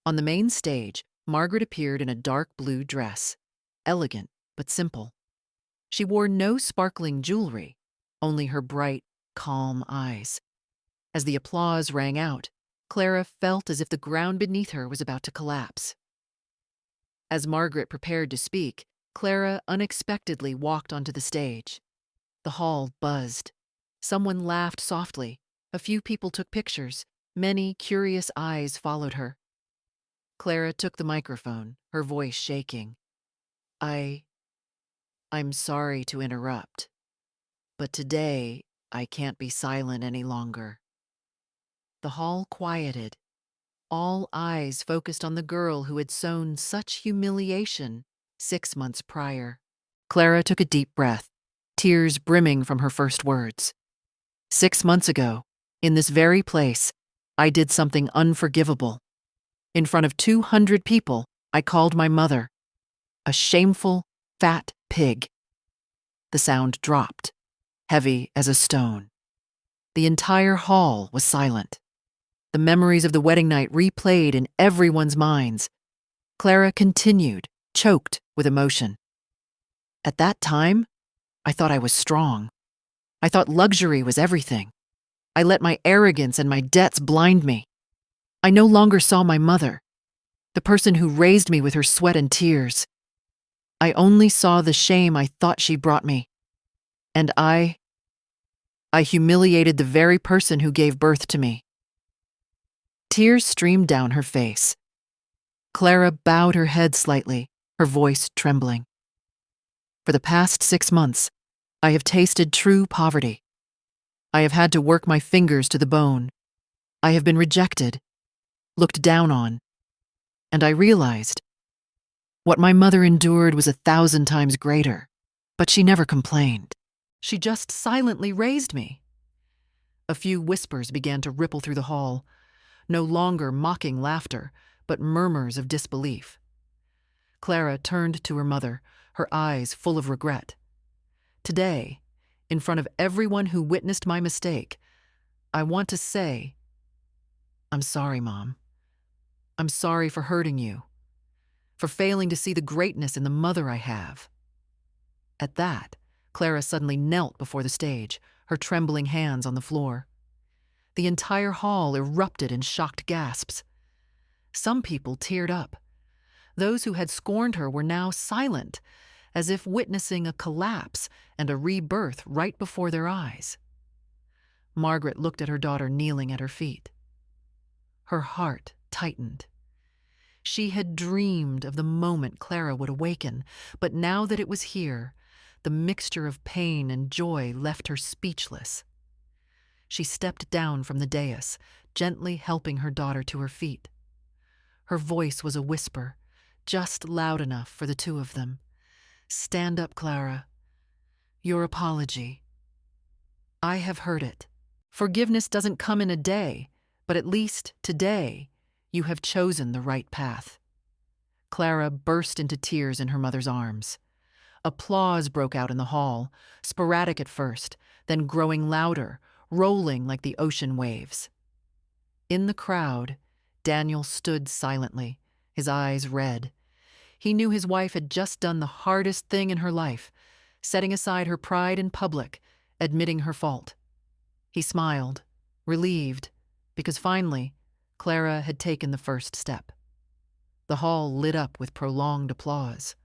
On the main stage, Margaret appeared in a dark blue dress, elegant but simple. She wore no sparkling jewelry, only her bright, calm eyes. As the applause rang out, Clara felt as if the ground beneath her was about to collapse. As Margaret prepared to speak, Clara unexpectedly walked onto the stage. The hall buzzed. Someone laughed softly. A few people took pictures. Many curious eyes followed her. Clara took the microphone, her voice shaking. I'm sorry to interrupt, but today I can't be silent any longer." The hall quieted. All eyes focused on the girl who had sown such humiliation 6 months prior. Clara took a deep breath, tears brimming from her first words. 6 months ago, in this very place, I did something unforgivable. In front of 200 people, I called my mother a shameful, fat pig. The sound dropped, heavy as a stone. The entire hall was silent. The memories of the wedding night replayed in everyone's minds. Clara continued, choked with emotion. At that time, I thought I was strong. I thought luxury was everything. I let my arrogance and my debts blind me. I no longer saw my mother, the person who raised me with her sweat and tears. I only saw the shame I thought she brought me. And I humiliated the very person who gave birth to me. Tears streamed down her face. Clara bowed her head slightly, her voice trembling. For the past 6 months, I have tasted true poverty. I have had to work my fingers to the bone. I have been rejected, looked down on, and I realized what my mother endured was 1,000 times greater, but she never complained. She just silently raised me. A few whispers began to ripple through the hall, no longer mocking laughter, but murmurs of disbelief. Clara turned to her mother, her eyes full of regret. Today, in front of everyone who witnessed my mistake, I want to say, I'm sorry, Mom. I'm sorry for hurting you, for failing to see the greatness in the mother I have. At that, Clara suddenly knelt before the stage, her trembling hands on the floor. The entire hall erupted in shocked gasps. Some people teared up. Those who had scorned her were now silent, as if witnessing a collapse and a rebirth right before their eyes. Margaret looked at her daughter kneeling at her feet. Her heart tightened. She had dreamed of the moment Clara would awaken, but now that it was here, the mixture of pain and joy left her speechless. She stepped down from the dais, gently helping her daughter to her feet. Her voice was a whisper, just loud enough for the two of them. Stand up, Clara. Your apology. I have heard it. Forgiveness doesn't come in a day, but at least today, you have chosen the right path. Clara burst into tears in her mother's arms. Applause broke out in the hall, sporadic at first, then growing louder, rolling like the ocean waves. In the crowd, Daniel stood silently, his eyes red. He knew his wife had just done the hardest thing in her life, setting aside her pride in public, admitting her fault. He smiled, relieved, because finally, Clara had taken the first step. The hall lit up with prolonged applause.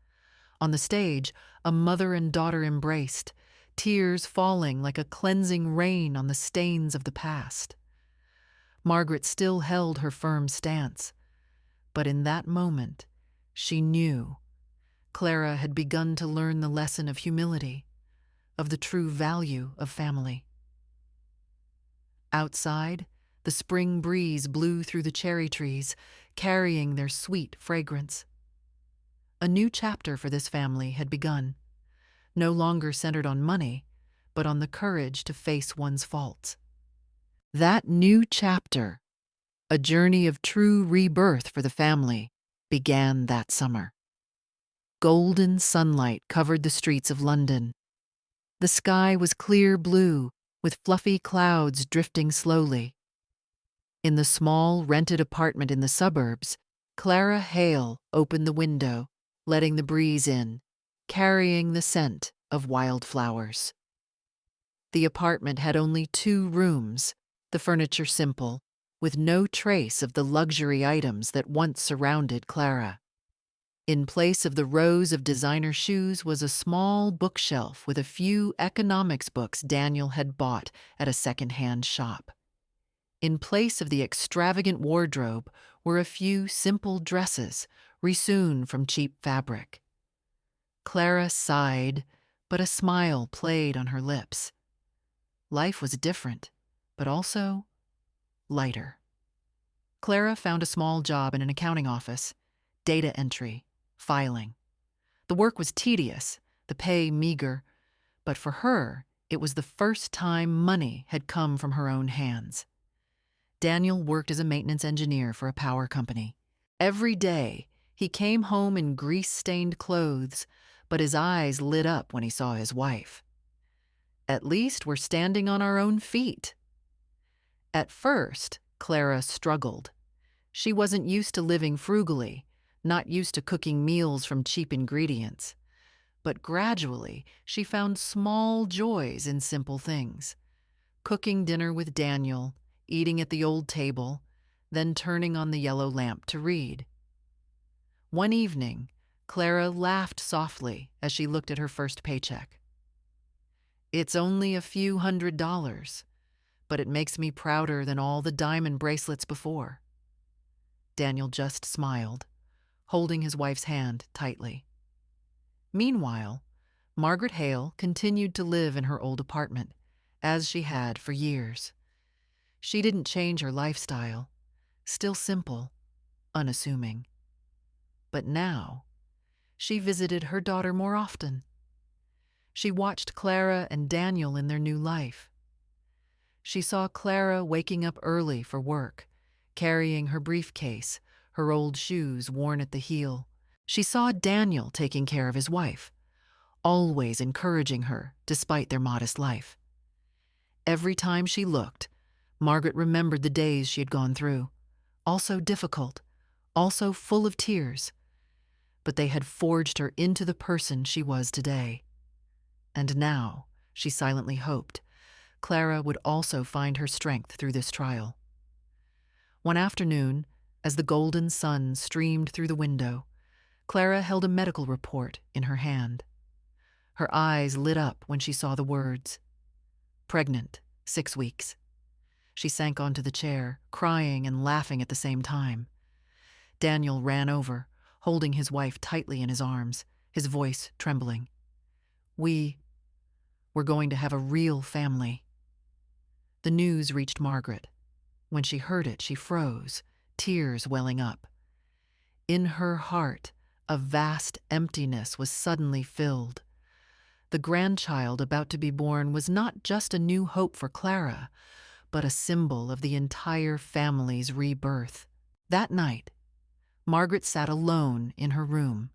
On the stage, a mother and daughter embraced, tears falling like a cleansing rain on the stains of the past. Margaret still held her firm stance, but in that moment, she knew Clara had begun to learn the lesson of humility, of the true value of family. Outside, the spring breeze blew through the cherry trees, carrying their sweet fragrance. A new chapter for this family had begun, no longer centered on money, but on the courage to face one's faults. That new chapter, a journey of true rebirth for the family, began that summer. Golden sunlight covered the streets of London. The sky was clear blue, with fluffy clouds drifting slowly. In the small, rented apartment in the suburbs, Clara Hale opened the window, letting the breeze in, carrying the scent of wildflowers. The apartment had only 2 rooms, the furniture simple, with no trace of the luxury items that once surrounded Clara. In place of the rows of designer shoes was a small bookshelf with a few economics books Daniel had bought at a second-hand shop. In place of the extravagant wardrobe were a few simple dresses, resewn from cheap fabric. Clara sighed, but a smile played on her lips. Life was different, but also lighter. Clara found a small job in an accounting office, data entry, filing. The work was tedious, the pay meager, but for her, it was the first time money had come from her own hands. Daniel worked as a maintenance engineer for a power company. Every day, he came home in grease-stained clothes, but his eyes lit up when he saw his wife. At least we're standing on our own feet. At first, Clara struggled. She wasn't used to living frugally, not used to cooking meals from cheap ingredients. But gradually, she found small joys in simple things. Cooking dinner with Daniel, eating at the old table, then turning on the yellow lamp to read. One evening, Clara laughed softly as she looked at her first paycheck. It's only a few $100s, but it makes me prouder than all the diamond bracelets before. Daniel just smiled, holding his wife's hand tightly. Meanwhile, Margaret Hale continued to live in her old apartment, as she had for years. She didn't change her lifestyle, still simple, unassuming. But now, she visited her daughter more often. She watched Clara and Daniel in their new life. She saw Clara waking up early for work, carrying her briefcase, her old shoes worn at the heel. She saw Daniel taking care of his wife, always encouraging her despite their modest life. Every time she looked, Margaret remembered the days she had gone through, also difficult, also full of tears, but they had forged her into the person she was today. And now, she silently hoped, Clara would also find her strength through this trial. One afternoon, as the golden sun streamed through the window, Clara held a medical report in her hand. Her eyes lit up when she saw the words, "Pregnant, 6 weeks." She sank onto the chair, crying and laughing at the same time. Daniel ran over, holding his wife tightly in his arms, his voice trembling. We're going to have a real family." The news reached Margaret. When she heard it, she froze, tears welling up. In her heart, a vast emptiness was suddenly filled. The grandchild about to be born was not just a new hope for Clara, but a symbol of the entire family's rebirth. That night, Margaret sat alone in her room,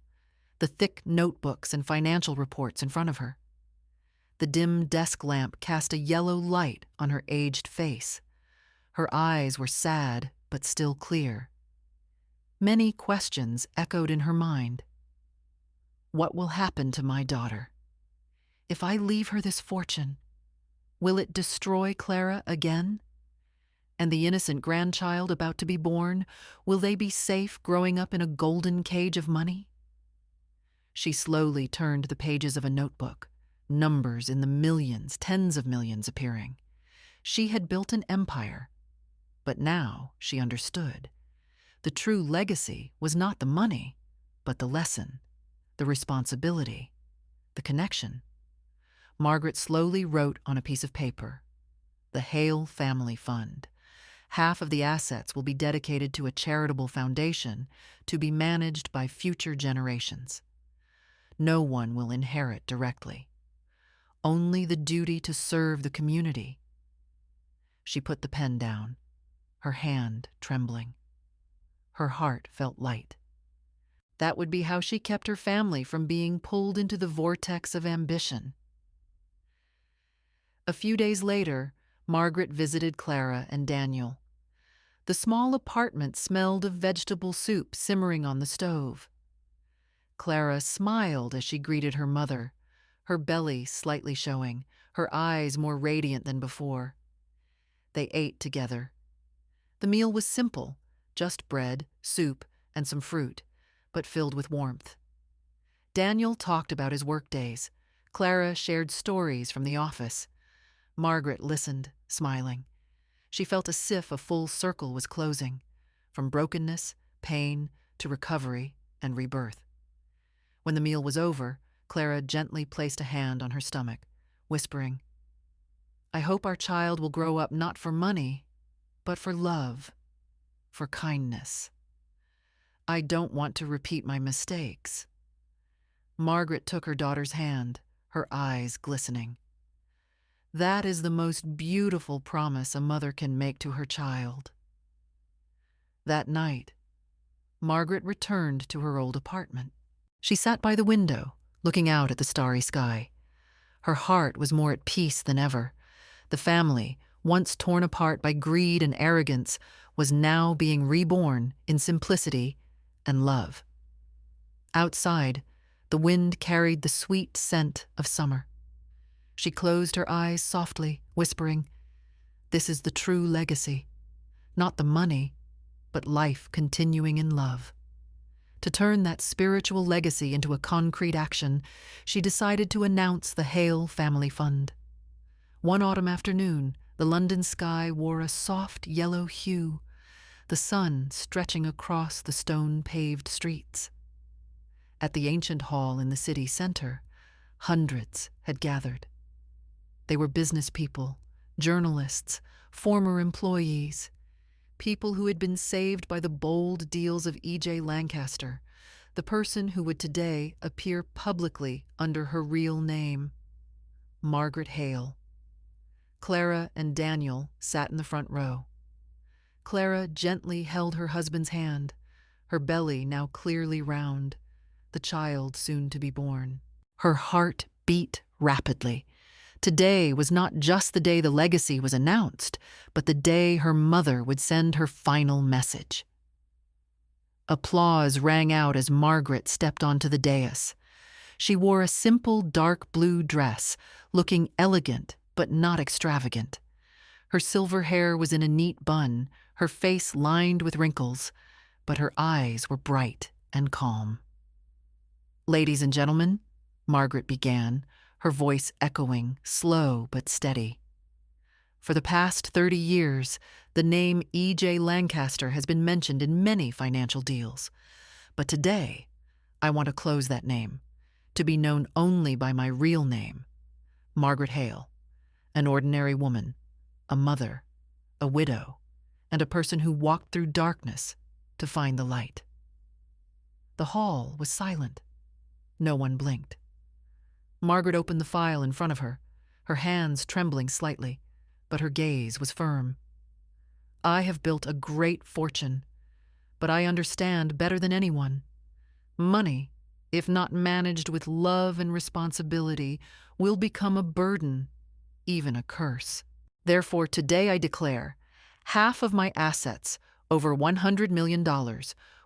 the thick notebooks and financial reports in front of her. The dim desk lamp cast a yellow light on her aged face. Her eyes were sad but still clear. Many questions echoed in her mind. What will happen to my daughter? If I leave her this fortune, will it destroy Clara again? And the innocent grandchild about to be born, will they be safe growing up in a golden cage of money? She slowly turned the pages of a notebook, numbers in the millions, tens of millions appearing. She had built an empire, but now she understood. The true legacy was not the money, but the lesson, the responsibility, the connection. Margaret slowly wrote on a piece of paper, "The Hale Family Fund. Half of the assets will be dedicated to a charitable foundation to be managed by future generations. No one will inherit directly. Only the duty to serve the community." She put the pen down, her hand trembling. Her heart felt light. That would be how she kept her family from being pulled into the vortex of ambition. A few days later, Margaret visited Clara and Daniel. The small apartment smelled of vegetable soup simmering on the stove. Clara smiled as she greeted her mother, her belly slightly showing, her eyes more radiant than before. They ate together. The meal was simple, just bread, soup, and some fruit, but filled with warmth. Daniel talked about his workdays. Clara shared stories from the office. Margaret listened, smiling. She felt as if a full circle was closing, from brokenness, pain, to recovery and rebirth. When the meal was over, Clara gently placed a hand on her stomach, whispering, "I hope our child will grow up not for money, but for love, for kindness. I don't want to repeat my mistakes." Margaret took her daughter's hand, her eyes glistening. That is the most beautiful promise a mother can make to her child. That night, Margaret returned to her old apartment. She sat by the window, looking out at the starry sky. Her heart was more at peace than ever. The family, once torn apart by greed and arrogance, was now being reborn in simplicity and love. Outside, the wind carried the sweet scent of summer. She closed her eyes softly, whispering, "This is the true legacy. Not the money, but life continuing in love." To turn that spiritual legacy into a concrete action, she decided to announce the Hale Family Fund. One autumn afternoon, the London sky wore a soft yellow hue. the sun stretching across the stone-paved streets. At the ancient hall in the city center, hundreds had gathered. They were business people, journalists, former employees, people who had been saved by the bold deals of E.J. Lancaster, the person who would today appear publicly under her real name, Margaret Hale. Clara and Daniel sat in the front row. Clara gently held her husband's hand, her belly now clearly round, the child soon to be born. Her heart beat rapidly. Today was not just the day the legacy was announced, but the day her mother would send her final message. Applause rang out as Margaret stepped onto the dais. She wore a simple dark blue dress, looking elegant but not extravagant. Her silver hair was in a neat bun, her face lined with wrinkles, but her eyes were bright and calm. "Ladies and gentlemen," Margaret began, her voice echoing, slow but steady. "For the past 30 years, the name E.J. Lancaster has been mentioned in many financial deals. But today, I want to close that name, to be known only by my real name, Margaret Hale, an ordinary woman, a mother, a widow, and a person who walked through darkness to find the light." The hall was silent. No one blinked. Margaret opened the file in front of her, her hands trembling slightly, but her gaze was firm. "I have built a great fortune, but I understand better than anyone. Money, if not managed with love and responsibility, will become a burden, even a curse. Therefore, today I declare, half of my assets, over $100 million,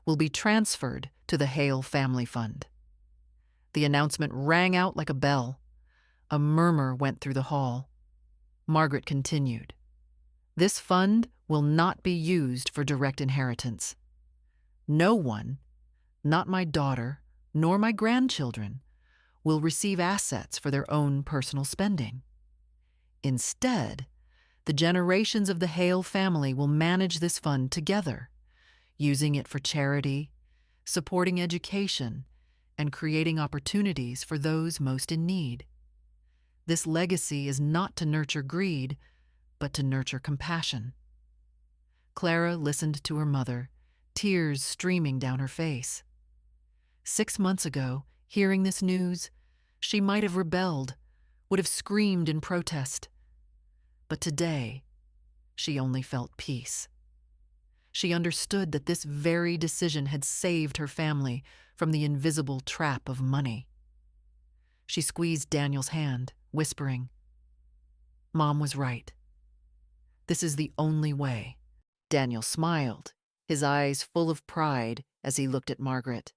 will be transferred to the Hale Family Fund." The announcement rang out like a bell. A murmur went through the hall. Margaret continued, "This fund will not be used for direct inheritance. No one, not my daughter, nor my grandchildren, will receive assets for their own personal spending. Instead, the generations of the Hale family will manage this fund together, using it for charity, supporting education, and creating opportunities for those most in need. This legacy is not to nurture greed, but to nurture compassion." Clara listened to her mother, tears streaming down her face. 6 months ago, hearing this news, she might have rebelled, would have screamed in protest. But today, she only felt peace. She understood that this very decision had saved her family from the invisible trap of money. She squeezed Daniel's hand, whispering, "Mom was right. This is the only way." Daniel smiled, his eyes full of pride as he looked at Margaret.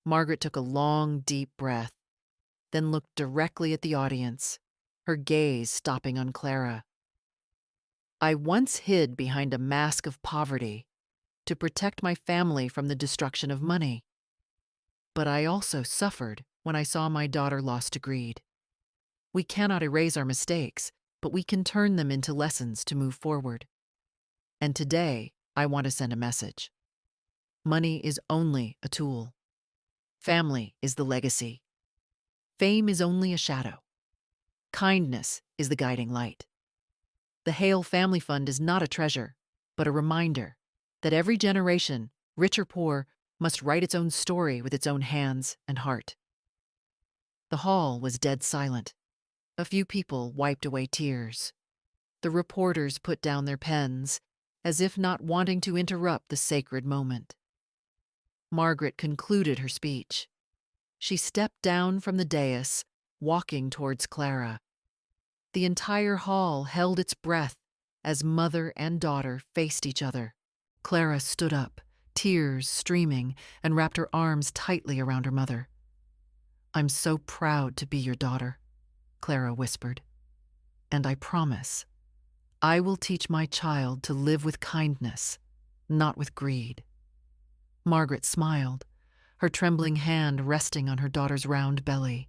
Margaret took a long, deep breath, then looked directly at the audience, her gaze stopping on Clara. "I once hid behind a mask of poverty to protect my family from the destruction of money. But I also suffered when I saw my daughter lost to greed. We cannot erase our mistakes, but we can turn them into lessons to move forward. And today, I want to send a message. Money is only a tool. Family is the legacy. Fame is only a shadow. Kindness is the guiding light. The Hale Family Fund is not a treasure, but a reminder that every generation, rich or poor, must write its own story with its own hands and heart." The hall was dead silent. A few people wiped away tears. The reporters put down their pens, as if not wanting to interrupt the sacred moment. Margaret concluded her speech. She stepped down from the dais, walking towards Clara. The entire hall held its breath as mother and daughter faced each other. Clara stood up, tears streaming, and wrapped her arms tightly around her mother. "I'm so proud to be your daughter," Clara whispered. "And I promise, I will teach my child to live with kindness, not with greed." Margaret smiled, her trembling hand resting on her daughter's round belly.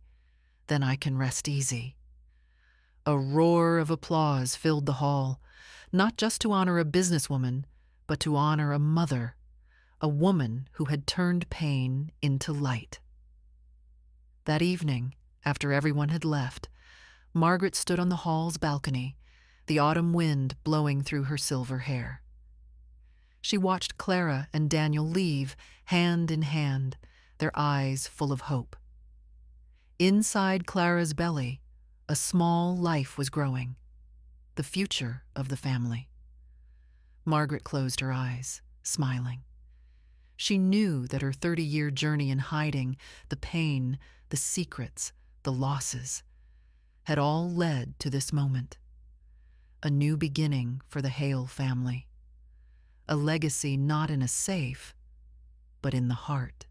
"Then I can rest easy." A roar of applause filled the hall, not just to honor a businesswoman, but to honor a mother, a woman who had turned pain into light. That evening, after everyone had left, Margaret stood on the hall's balcony, the autumn wind blowing through her silver hair. She watched Clara and Daniel leave, hand in hand, their eyes full of hope. Inside Clara's belly, a small life was growing, the future of the family. Margaret closed her eyes, smiling. She knew that her 30-year journey in hiding, the pain, the secrets, the losses, had all led to this moment. A new beginning for the Hale family. A legacy not in a safe, but in the heart.